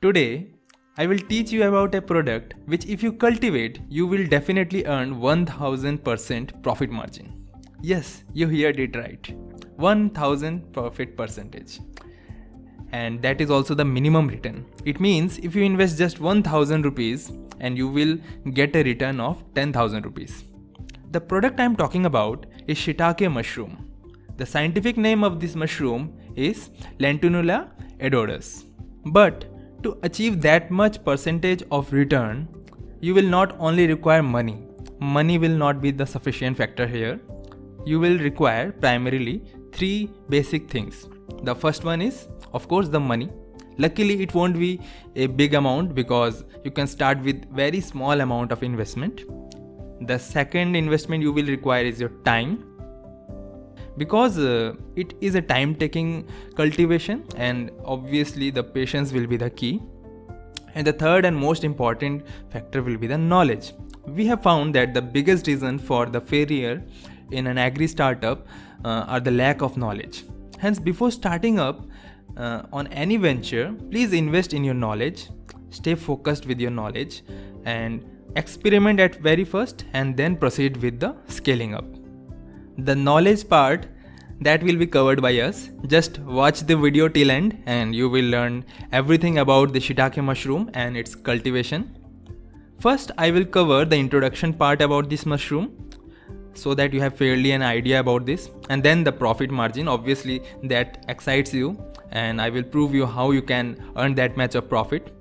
Today, I will teach you about a product which if you cultivate, you will definitely earn 1000% profit margin. Yes, you heard it right. 1000 profit percentage. And that is also the minimum return. It means if you invest just 1000 rupees and you will get a return of 10,000 rupees. The product I am talking about is Shiitake mushroom. The scientific name of this mushroom is Lentinula edodus. But to achieve that much percentage of return, you will not only require money. Money will not be the sufficient factor here. You will require primarily three basic things. The first one is, of course, the money. Luckily, it won't be a big amount because you can start with very small amount of investment. The second investment you will require is your time, because it is a time-taking cultivation and obviously the patience will be the key. And the third and most important factor will be the knowledge. We have found that the biggest reason for the failure in an agri startup are the lack of knowledge. Hence, before starting up on any venture, please invest in your knowledge, stay focused with your knowledge and experiment at very first and then proceed with the scaling up. The knowledge part that will be covered by us. Just watch the video till end and you will learn everything about the Shiitake mushroom and its cultivation. First, I will cover the introduction part about this mushroom so that you have fairly an idea about this, and then the profit margin, obviously that excites you, and I will prove you how you can earn that much of profit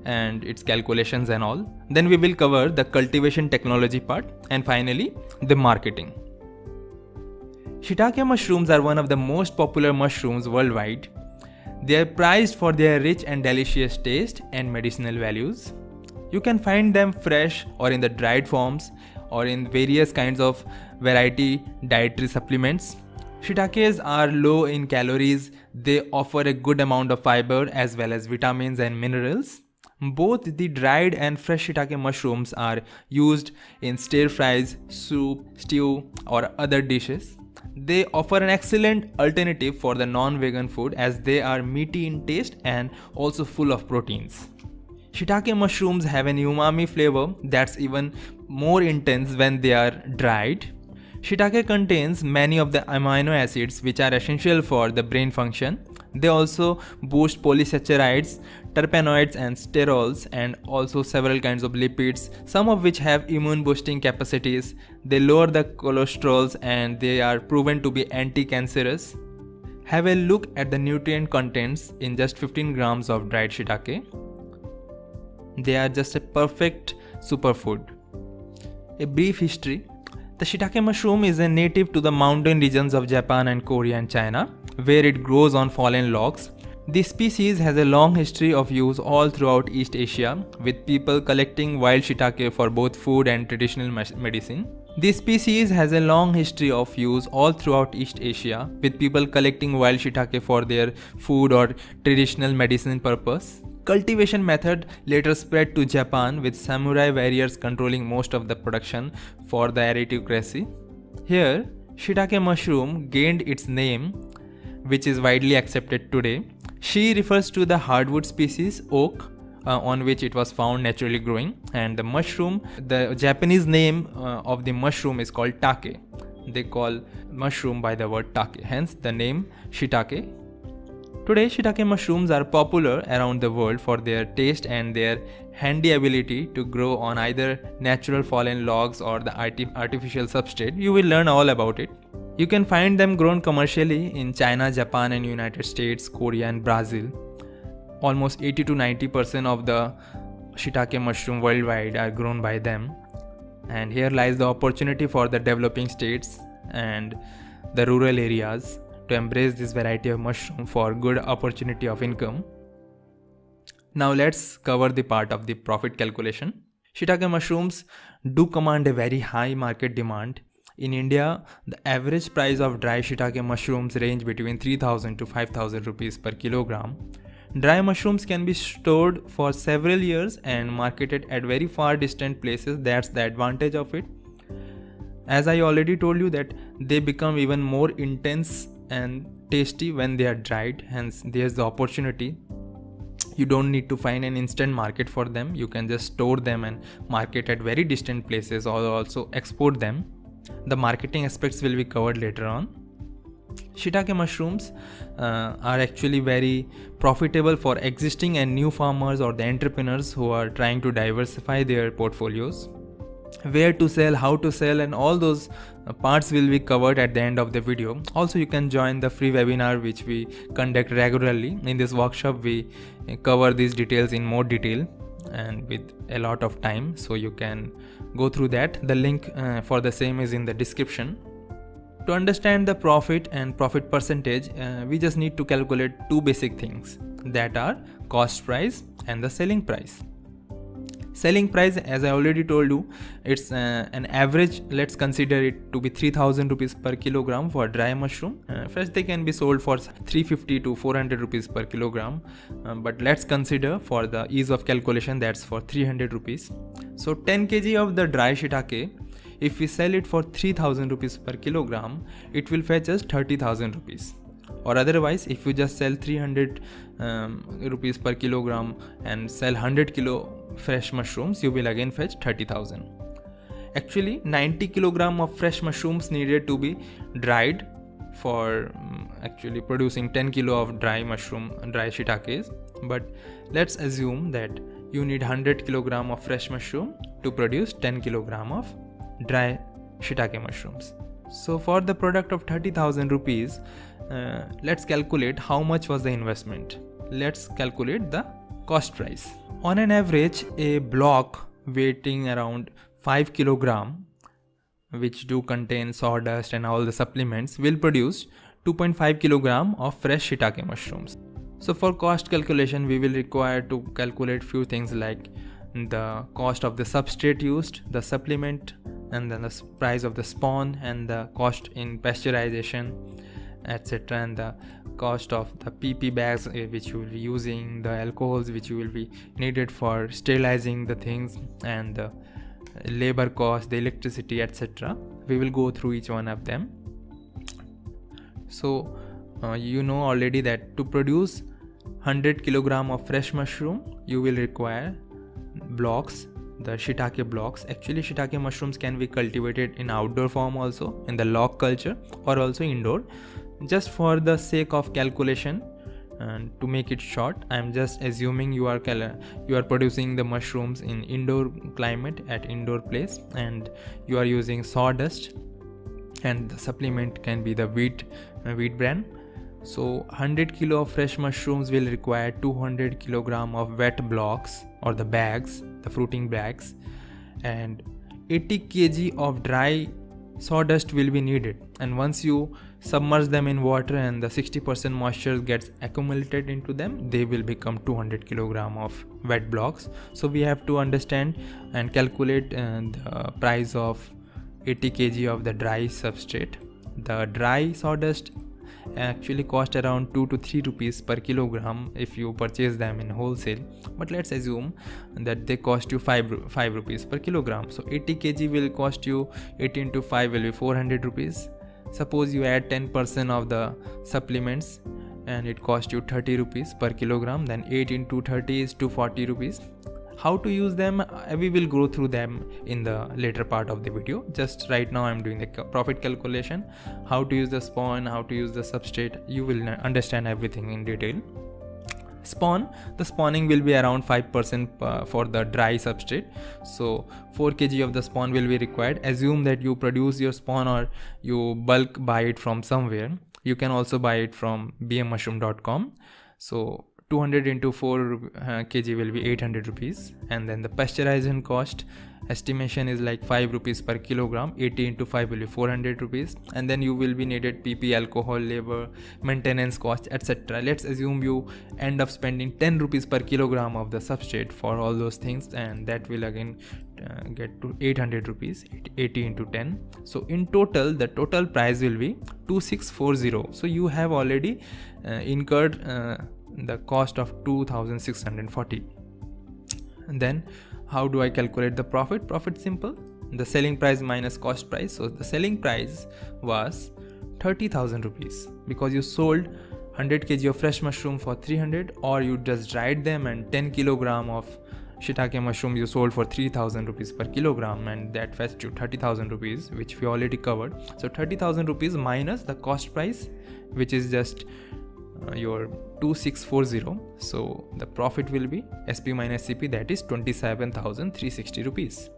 and its calculations and all. Then we will cover the cultivation technology part and finally the marketing. Shiitake mushrooms are one of the most popular mushrooms worldwide. They are prized for their rich and delicious taste and medicinal values. You can find them fresh or in the dried forms or in various kinds of variety dietary supplements. Shiitakes are low in calories. They offer a good amount of fiber as well as vitamins and minerals. Both the dried and fresh shiitake mushrooms are used in stir fries, soup, stew or other dishes. They offer an excellent alternative for the non-vegan food as they are meaty in taste and also full of proteins. Shiitake mushrooms have an umami flavor that's even more intense when they are dried. Shiitake contains many of the amino acids which are essential for the brain function. They also boost polysaccharides, terpenoids and sterols, and also several kinds of lipids, some of which have immune boosting capacities. They lower the cholesterols and they are proven to be anti-cancerous. Have a look at the nutrient contents in just 15 grams of dried shiitake. They are just a perfect superfood. A brief history. The shiitake mushroom is a native to the mountain regions of Japan and Korea and China, where it grows on fallen logs. This species has a long history of use all throughout East Asia, with people collecting wild shiitake for both food and traditional medicine. This species has a long history of use all throughout East Asia, with people collecting wild shiitake for their food or traditional medicine purpose. Cultivation method later spread to Japan, with samurai warriors controlling most of the production for the aristocracy. Here, shiitake mushroom gained its name, which is widely accepted today. Shi refers to the hardwood species oak on which it was found naturally growing, and the mushroom, the Japanese name of the mushroom is called take. They call mushroom by the word take, hence the name Shiitake. Today, shiitake mushrooms are popular around the world for their taste and their handy ability to grow on either natural fallen logs or the artificial substrate. You will learn all about it. You can find them grown commercially in China, Japan and United States, Korea and Brazil. Almost 80 to 90% of the shiitake mushroom worldwide are grown by them. And here lies the opportunity for the developing states and the rural areas to embrace this variety of mushroom for good opportunity of income. Now let's cover the part of the profit calculation. Shiitake mushrooms do command a very high market demand. In India, the average price of dry shiitake mushrooms range between 3000 to 5000 rupees per kilogram. Dry mushrooms can be stored for several years and marketed at very far distant places. That's the advantage of it. As I already told you that they become even more intense and tasty when they are dried, hence there's the opportunity. You don't need to find an instant market for them. You can just store them and market at very distant places, or also export them. The marketing aspects will be covered later on. Shiitake mushrooms are actually very profitable for existing and new farmers or the entrepreneurs who are trying to diversify their portfolios. Where to sell, how to sell, and all those parts will be covered at the end of the video. Also, you can join the free webinar which we conduct regularly. In this workshop we cover these details in more detail and with a lot of time, so you can go through that. The link for the same is in the description. To understand the profit and profit percentage, we just need to calculate two basic things, that are cost price and the selling price. Selling price, as I already told you, it's an average. Let's consider it to be 3000 rupees per kilogram for dry mushroom. Fresh they can be sold for 350 to 400 rupees per kilogram, but let's consider for the ease of calculation that's for 300 rupees. So 10 kg of the dry shiitake, if we sell it for 3000 rupees per kilogram, it will fetch us 30,000 rupees. Or otherwise, if you just sell 300 rupees per kilogram and sell 100 kilo fresh mushrooms, you will again fetch 30,000. Actually, 90 kilogram of fresh mushrooms needed to be dried for actually producing 10 kilo of dry shiitakes. But let's assume that you need 100 kilogram of fresh mushroom to produce 10 kilogram of dry shiitake mushrooms. So for the product of 30,000 rupees, let's calculate how much was the investment. Let's calculate the cost price. On an average, a block weighing around 5 kilogram, which do contain sawdust and all the supplements, will produce 2.5 kilogram of fresh shiitake mushrooms. So for cost calculation, we will require to calculate few things like the cost of the substrate used, the supplement, and then the price of the spawn, and the cost in pasteurization, etc., and the cost of the PP bags which you will be using, the alcohols which you will be needed for sterilizing the things, and the labor cost, the electricity, etc. We will go through each one of them. So you know already that to produce 100 kilogram of fresh mushroom, you will require blocks, the shiitake blocks. Actually, shiitake mushrooms can be cultivated in outdoor form also, in the log culture, or also indoor. Just for the sake of calculation and to make it short, I am just assuming you are producing the mushrooms in indoor climate at indoor place, and you are using sawdust, and the supplement can be the wheat bran. So 100 kilo of fresh mushrooms will require 200 kilogram of wet blocks, or the bags, the fruiting bags, and 80 kg of dry sawdust will be needed. And once you submerge them in water and the 60% moisture gets accumulated into them, they will become 200 kilogram of wet blocks. So we have to understand and calculate the price of 80 kg of the dry substrate. The dry sawdust actually cost around 2 to 3 rupees per kilogram if you purchase them in wholesale, but let's assume that they cost you 5 rupees per kilogram. So 80 kg will cost you, 80 into 5 will be 400 rupees. Suppose you add 10% of the supplements and it cost you 30 rupees per kilogram, then 8 into 30 is 240 rupees. How to use them, we will go through them in the later part of the video. Just right now I'm doing the profit calculation, how to use the spawn, how to use the substrate. You will understand everything in detail. Spawn, the spawning will be around 5% for the dry substrate. So 4 kg of the spawn will be required. Assume that you produce your spawn or you bulk buy it from somewhere. You can also buy it from bmmushroom.com. So 200 into 4 kg will be 800 rupees, and then the pasteurization cost estimation is like 5 rupees per kilogram. 80 into 5 will be 400 rupees, and then you will be needed PP, alcohol, labor, maintenance cost, etc. Let's assume you end up spending 10 rupees per kilogram of the substrate for all those things, and that will again get to 800 rupees, 80 into 10. So in total, the total price will be 2640. So you have already incurred the cost of 2640. And then how do I calculate the profit? Profit simple, the selling price minus cost price. So the selling price was 30,000 rupees because you sold 100 kg of fresh mushroom for 300, or you just dried them and 10 kilogram of shiitake mushroom you sold for 3000 rupees per kilogram, and that fetched you 30,000 rupees, which we already covered. So 30,000 rupees minus the cost price, which is just your 2640. So the profit will be SP minus CP, that is 27,360 rupees.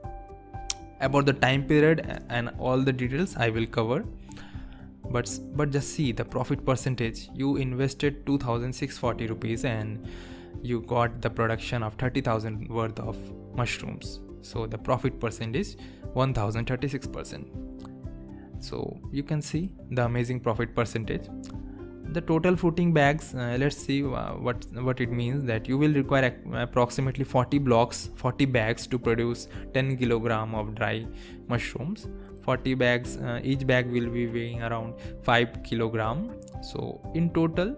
About the time period and all the details I will cover, but just see the profit percentage. You invested 2,640 rupees and you got the production of 30,000 worth of mushrooms. So the profit percentage 1036%. So you can see the amazing profit percentage. The total fruiting bags, let's see what it means. That you will require approximately 40 bags to produce 10 kilogram of dry mushrooms. 40 bags, each bag will be weighing around 5 kilogram. So in total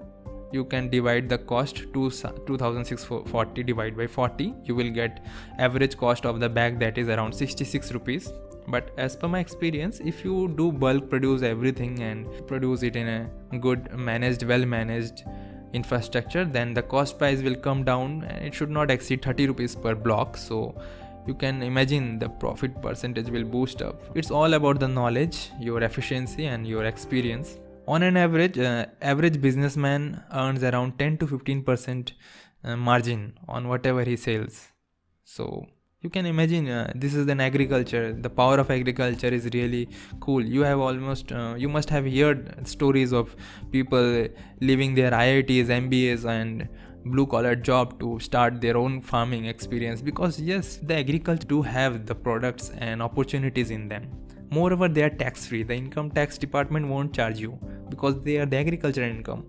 you can divide the cost to 2640 divided by 40. You will get average cost of the bag, that is around 66 rupees. But as per my experience, if you do bulk produce everything and produce it in a good managed, well managed infrastructure, then the cost price will come down and it should not exceed 30 rupees per block. So you can imagine the profit percentage will boost up. It's all about the knowledge, your efficiency and your experience. On an average businessman earns around 10 to 15% margin on whatever he sells. So you can imagine, this is an agriculture. The power of agriculture is really cool. You must have heard stories of people leaving their IITs, MBAs and blue collar job to start their own farming experience, because yes, the agriculture do have the products and opportunities in them. Moreover, they are tax free. The income tax department won't charge you because they are the agriculture income.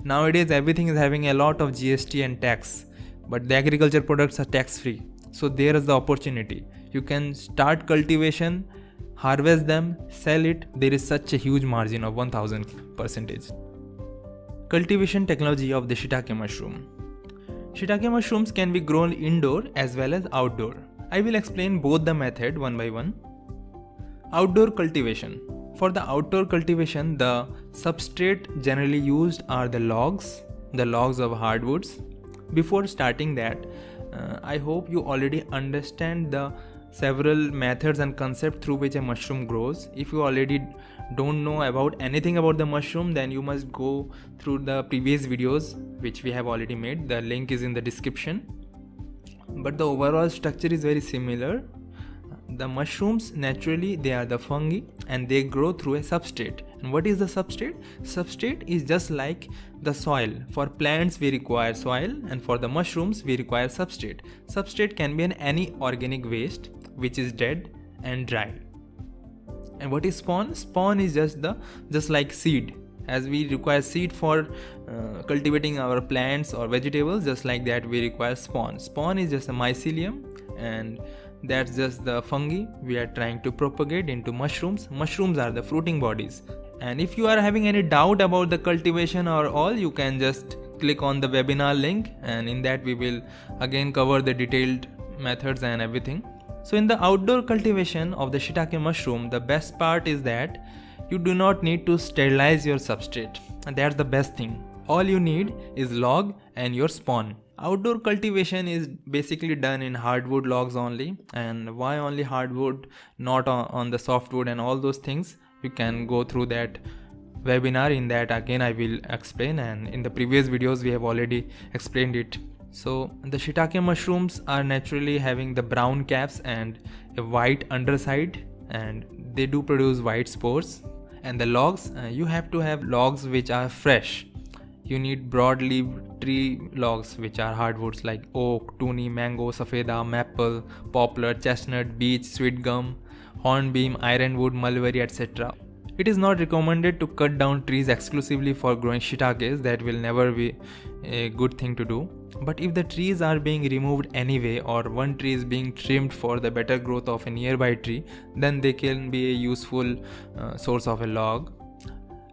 Nowadays everything is having a lot of GST and tax, but the agriculture products are tax free. So there is the opportunity. You can start cultivation, harvest them, sell it. There is such a huge margin of 1000%. Cultivation technology of the shiitake mushroom. Shiitake mushrooms can be grown indoor as well as outdoor. I will explain both the method one by one. Outdoor cultivation. For the outdoor cultivation, the substrate generally used are the logs of hardwoods. Before starting that, I hope you already understand the several methods and concepts through which a mushroom grows. If you already don't know about anything about the mushroom, then you must go through the previous videos which we have already made. The link is in the description. But the overall structure is very similar. The mushrooms, naturally they are the fungi and they grow through a substrate. And what is the substrate? Substrate is just like the soil. For plants we require soil, and for the mushrooms we require substrate. Substrate can be any organic waste which is dead and dry. And what is spawn? Spawn is just like seed. As we require seed for cultivating our plants or vegetables, just like that we require spawn. Spawn is just a mycelium, and that's just the fungi we are trying to propagate into mushrooms. Mushrooms are the fruiting bodies. And if you are having any doubt about the cultivation or all, you can just click on the webinar link, and in that we will again cover the detailed methods and everything. So in the outdoor cultivation of the shiitake mushroom, the best part is that you do not need to sterilize your substrate, and that's the best thing. All you need is log and your spawn. Outdoor cultivation is basically done in hardwood logs only. And why only hardwood, not on the softwood and all those things? You can go through that webinar. In that again I will explain, and in the previous videos we have already explained it. So the shiitake mushrooms are naturally having the brown caps and a white underside, and they do produce white spores. And the logs, you have to have logs which are fresh. You need broadleaf tree logs which are hardwoods like oak, tuni, mango, safeda, maple, poplar, chestnut, beech, sweet gum, hornbeam, ironwood, mulberry, etc. It is not recommended to cut down trees exclusively for growing shiitakes. That will never be a good thing to do. But if the trees are being removed anyway, or one tree is being trimmed for the better growth of a nearby tree, then they can be a useful source of a log.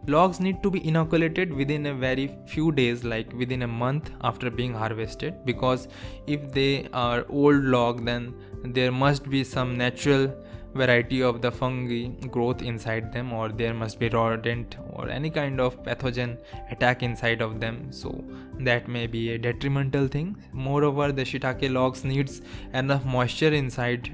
Logs need to be inoculated within a very few days, like within a month after being harvested, because if they are old log, then there must be some natural variety of the fungi growth inside them, or there must be rodent or any kind of pathogen attack inside of them, so that may be a detrimental thing. Moreover, the shiitake logs needs enough moisture inside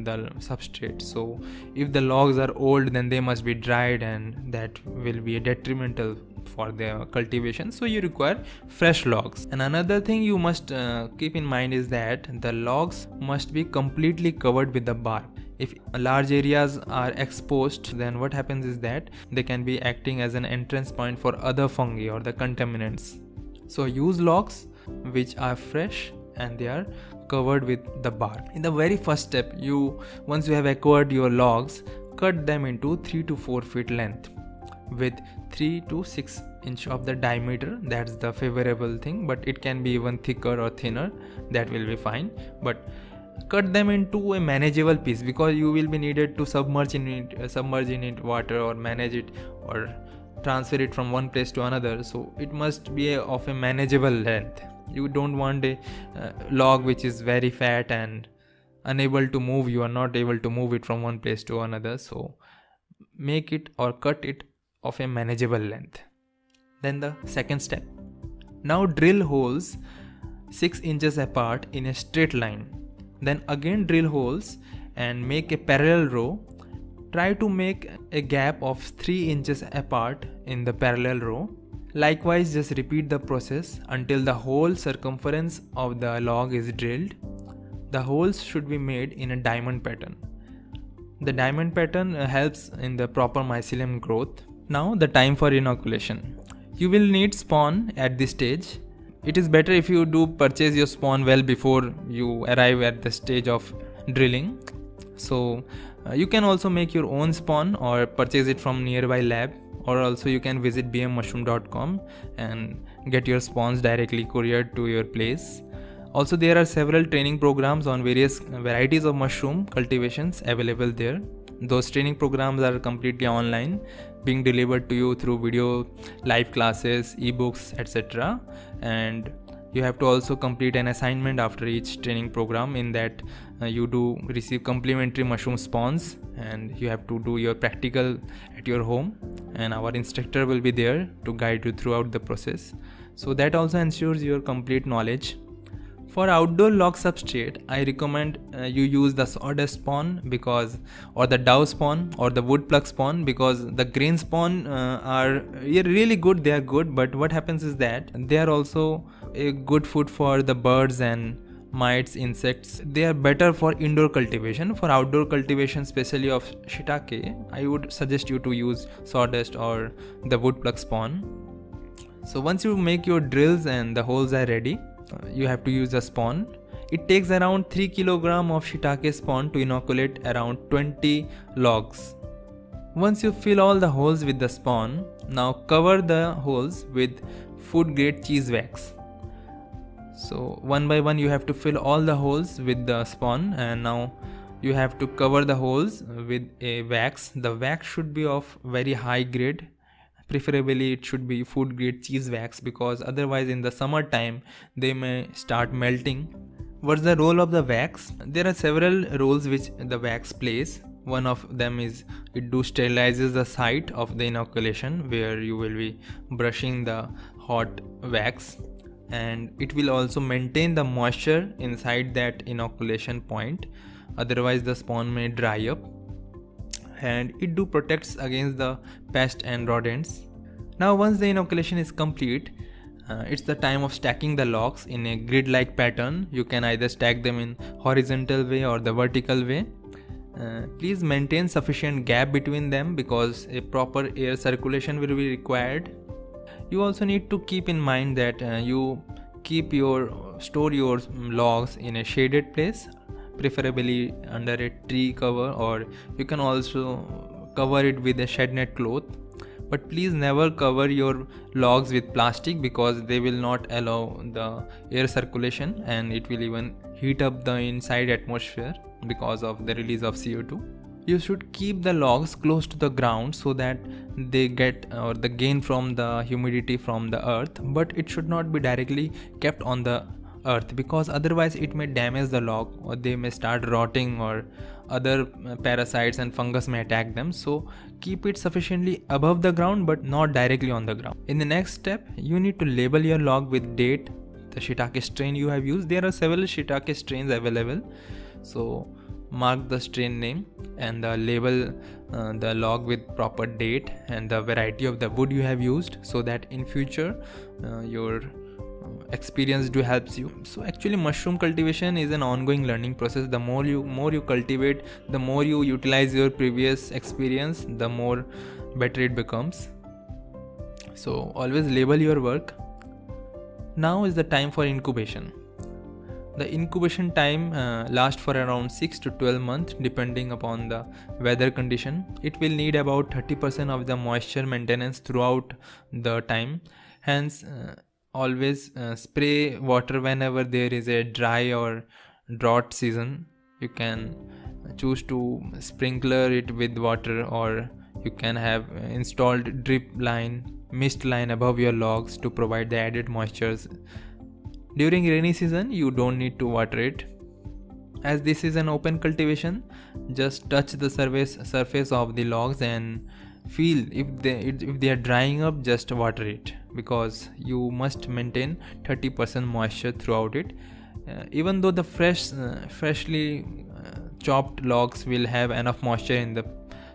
the substrate, so if the logs are old, then they must be dried, and that will be a detrimental for their cultivation, so you require fresh logs. And another thing you must keep in mind is that the logs must be completely covered with the bark. If large areas are exposed, then what happens is that they can be acting as an entrance point for other fungi or the contaminants. So use logs which are fresh and they are covered with the bark. In the very first step, once you have acquired your logs, cut them into 3 to 4 feet length with 3 to 6 inch of the diameter. That's the favorable thing, but it can be even thicker or thinner, that will be fine. But cut them into a manageable piece, because you will be needed to submerge in it water, or manage it, or transfer it from one place to another, so it must be of a manageable length. You don't want a log which is very fat and unable to move. You are not able to move it from one place to another, so make it or cut it of a manageable length. Then the second step, now drill holes 6 inches apart in a straight line. Then again drill holes and make a parallel row. Try to make a gap of 3 inches apart in the parallel row. Likewise, just repeat the process until the whole circumference of the log is drilled. The holes should be made in a diamond pattern. The diamond pattern helps in the proper mycelium growth. Now the time for inoculation. You will need spawn at this stage. It is better if you do purchase your spawn well before you arrive at the stage of drilling. So you can also make your own spawn or purchase it from nearby lab, or also you can visit bmmushroom.com and get your spawns directly couriered to your place. Also, there are several training programs on various varieties of mushroom cultivations available there. Those training programs are completely online, being delivered to you through video, live classes, ebooks, etc. And you have to also complete an assignment after each training program. In that you do receive complimentary mushroom spawns, and you have to do your practical at your home, and our instructor will be there to guide you throughout the process. So that also ensures your complete knowledge. For outdoor log substrate, I recommend you use the sawdust spawn or the dough spawn or the wood plug spawn, because the grain spawn are really good. They are good, but what happens is that they are also a good food for the birds and mites, insects. They are better for indoor cultivation. For outdoor cultivation, especially of shiitake, I would suggest you to use sawdust or the wood plug spawn. So once you make your drills and the holes are ready, you have to use the spawn. It takes around 3 kg of shiitake spawn to inoculate around 20 logs. Once you fill all the holes with the spawn, now cover the holes with food grade cheese wax. So one by one you have to fill all the holes with the spawn, and now you have to cover the holes with a wax. The wax should be of very high grade. Preferably it should be food grade cheese wax, because otherwise in the summer time they may start melting. What's the role of the wax? There are several roles which the wax plays. One of them is it sterilizes the site of the inoculation where you will be brushing the hot wax, and it will also maintain the moisture inside that inoculation point. Otherwise the spawn may dry up. And it protects against the pests and rodents. Now once the inoculation is complete, it's the time of stacking the logs in a grid-like pattern. You can either stack them in horizontal way or the vertical way. Please maintain sufficient gap between them, because a proper air circulation will be required. You also need to keep in mind that you store your logs in a shaded place, preferably under a tree cover, or you can also cover it with a shed net cloth. But please never cover your logs with plastic, because they will not allow the air circulation, and it will even heat up the inside atmosphere because of the release of CO2. You should keep the logs close to the ground so that they get the gain from the humidity from the earth, but it should not be directly kept on the earth, because otherwise it may damage the log, or they may start rotting, or other parasites and fungus may attack them. So keep it sufficiently above the ground but not directly on the ground. In the next step, you need to label your log with date, the shiitake strain you have used. There are several shiitake strains available, so mark the strain name and label the log with proper date and the variety of the wood you have used, so that in future your experience helps you. So actually mushroom cultivation is an ongoing learning process. The more you cultivate, the more you utilize your previous experience, the more better it becomes. So always label your work. Now is the time for incubation. The incubation time lasts for around 6 to 12 months depending upon the weather condition. It will need about 30% of the moisture maintenance throughout the time. Hence, always spray water whenever there is a dry or drought season. You can choose to sprinkler it with water, or you can have installed drip line, mist line above your logs to provide the added moistures. During rainy season, you don't need to water it. As this is an open cultivation, just touch the surface of the logs and feel if they are drying up. Just water it, because you must maintain 30% moisture throughout it. Even though the freshly chopped logs will have enough moisture in the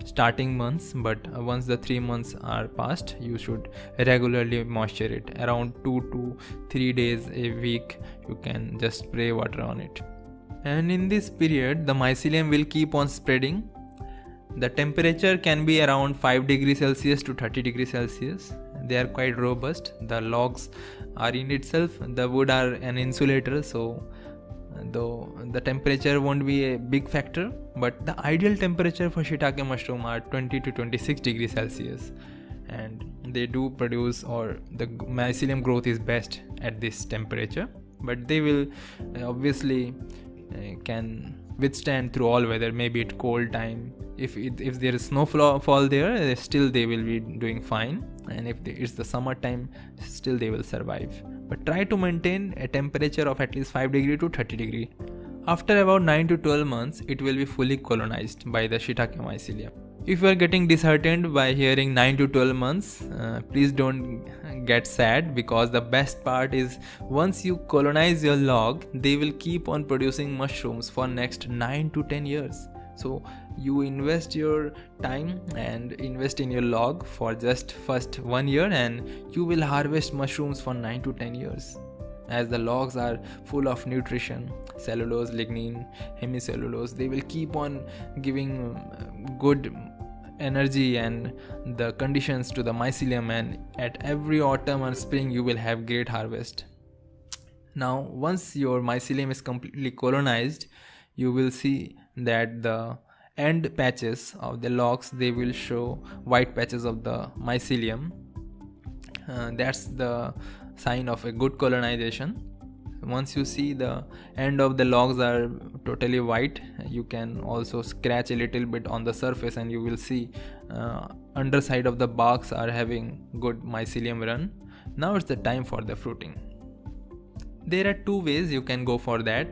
starting months, but once the 3 months are passed, you should regularly moisture it. Around 2 to 3 days a week you can just spray water on it. And in this period the mycelium will keep on spreading. The temperature can be around 5 degrees Celsius to 30 degrees Celsius. They are quite robust. The logs are in itself, the wood are an insulator, so though the temperature won't be a big factor, but the ideal temperature for shiitake mushroom are 20 to 26 degrees Celsius, and they do produce, or the mycelium growth is best at this temperature. But they will obviously can withstand through all weather. Maybe at cold time, if there is snowfall there, still they will be doing fine, and if it's the summer time, still they will survive. But try to maintain a temperature of at least 5 degree to 30 degree. After about 9 to 12 months, it will be fully colonized by the shiitake mycelium. If you are getting disheartened by hearing 9 to 12 months, please don't get sad, because the best part is once you colonize your log, they will keep on producing mushrooms for next 9 to 10 years. So you invest your time and invest in your log for just first 1 year, and you will harvest mushrooms for 9 to 10 years. As the logs are full of nutrition, cellulose, lignin, hemicellulose, they will keep on giving good energy and the conditions to the mycelium, and at every autumn and spring you will have great harvest. Now once your mycelium is completely colonized, you will see that the end patches of the logs, they will show white patches of the mycelium. That's the sign of a good colonization. Once you see the end of the logs are totally white, you can also scratch a little bit on the surface, and you will see underside of the barks are having good mycelium run. Now it's the time for the fruiting. There are two ways you can go for that.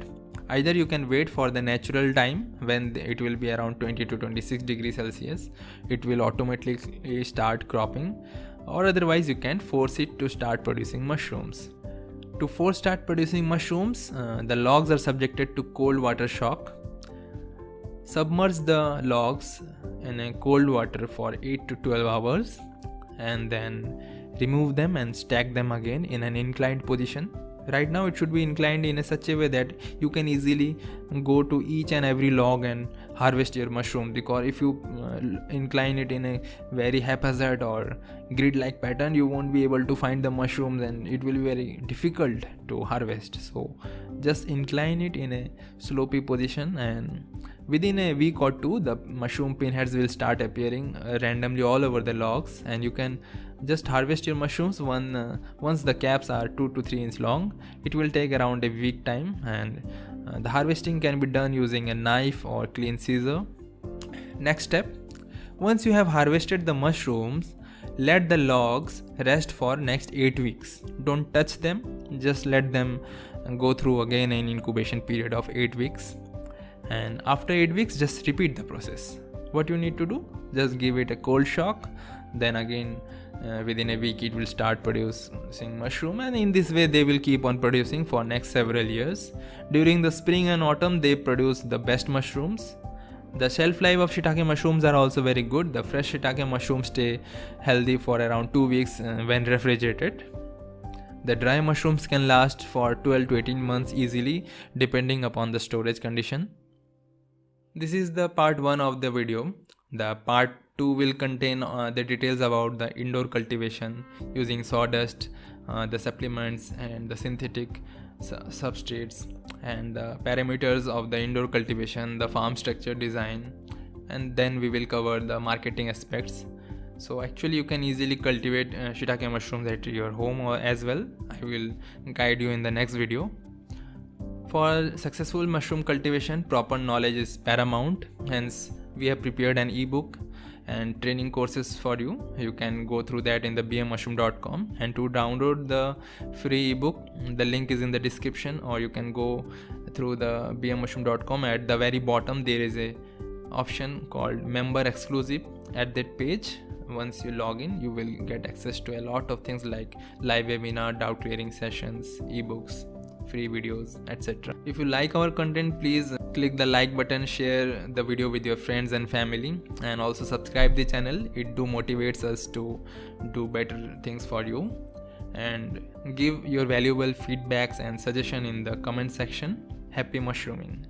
Either you can wait for the natural time when it will be around 20 to 26 degrees Celsius, it will automatically start cropping, or otherwise you can force it to start producing mushrooms. To force start producing mushrooms, the logs are subjected to cold water shock. Submerge the logs in a cold water for 8 to 12 hours and then remove them and stack them again in an inclined position. Right now it should be inclined in such a way that you can easily go to each and every log and harvest your mushroom, because if you incline it in a very haphazard or grid-like pattern, you won't be able to find the mushrooms and it will be very difficult to harvest. So just incline it in a slopey position, and within a week or two the mushroom pinheads will start appearing randomly all over the logs, and you can just harvest your mushrooms once the caps are 2 to 3 inch long. It will take around a week time, and the harvesting can be done using a knife or clean scissor. Next step, once you have harvested the mushrooms, let the logs rest for next 8 weeks. Don't touch them, just let them go through again an incubation period of 8 weeks, and after 8 weeks just repeat the process. What you need to do, just give it a cold shock, then again within a week it will start producing mushroom, and in this way they will keep on producing for next several years. During the spring and autumn they produce the best mushrooms. The shelf life of shiitake mushrooms are also very good. The fresh shiitake mushrooms stay healthy for around 2 weeks when refrigerated. The dry mushrooms can last for 12 to 18 months easily depending upon the storage condition. This is the part 1 of the video. The part 2 will contain the details about the indoor cultivation using sawdust, the supplements and the synthetic substrates, and the parameters of the indoor cultivation, the farm structure design, and then we will cover the marketing aspects. So actually you can easily cultivate shiitake mushrooms at your home as well. I will guide you in the next video. For successful mushroom cultivation, proper knowledge is paramount. Hence we have prepared an ebook and training courses for you. You can go through that in the bmmushroom.com, and to download the free ebook, the link is in the description, or you can go through the bmmushroom.com. At the very bottom there is a option called member exclusive. At that page, once you log in, you will get access to a lot of things like live webinar, doubt clearing sessions, ebooks, free videos, etc. If you like our content, please click the like button, share the video with your friends and family, and also subscribe the channel. It do motivates us to do better things for you, and give your valuable feedbacks and suggestion in the comment section. Happy mushrooming.